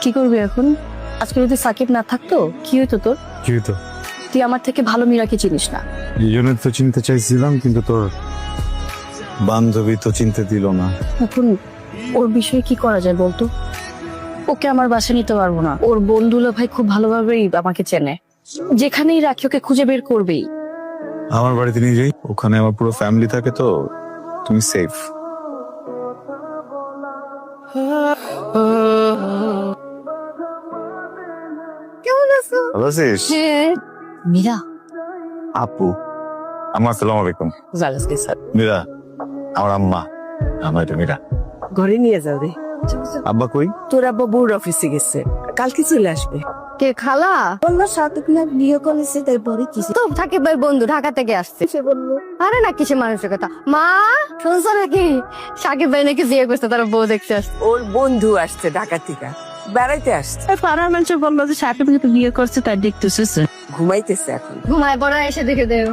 কি করবি এখন? আজকে যদি সাকিব না থাকতো কি হইতো তোর? কি হতো? তুই আমার থেকে ভালো মীরাকে চিনিস না। এই জন্য তো চিনতে চাইছিলাম, কিন্তু তোর বান্ধবী তো চিনতে দিল না। এখন ওর বিষয়ে কি করা যায় বলতো? ওকে আমার বাসা নিতে পারবো না। ওর বন্ধুলা ভাই খুব ভালোভাবেই আমাকে চেনে, যেখানেই রাখি ওকে খুঁজে বের করবেই। আমার বাড়িতে নিয়ে যাই, ওখানে আমার পুরো ফ্যামিলি থাকে, তো তুমি সেফ। কেমন আছো? ভালো আছিস? মীরা, আপু আমার আসসালামু আলাইকুম। মীরা আমার আম্মা, আমার এটা মীরা। ঘরে নিয়ে যাও রে। আব্বা কই? তোর আব্বা বউর অফিসে গেছে, কালকে চলে আসবে। কে খালা? বললো সাকিব না বিয়ে করেছে, তারপরে কিছু তো সাকিব ভাই বন্ধু ঢাকা থেকে আসছে। সে বললো আরে না, কিসে মানুষের কথা। মা শুনছো নাকি সাকিব ভাই নাকি বিয়ে করছে, তার বউ দেখতে আসছে। ওর বন্ধু আসছে ঢাকা থেকে, বেড়াইতে আসছে। পাড়ার মানুষ বললো যে সাকিব কিন্তু বিয়ে করছে, তার দেখতেছে ঘুমাইতেছে এখন। ঘুমায় পড়া এসে দেখে দেও।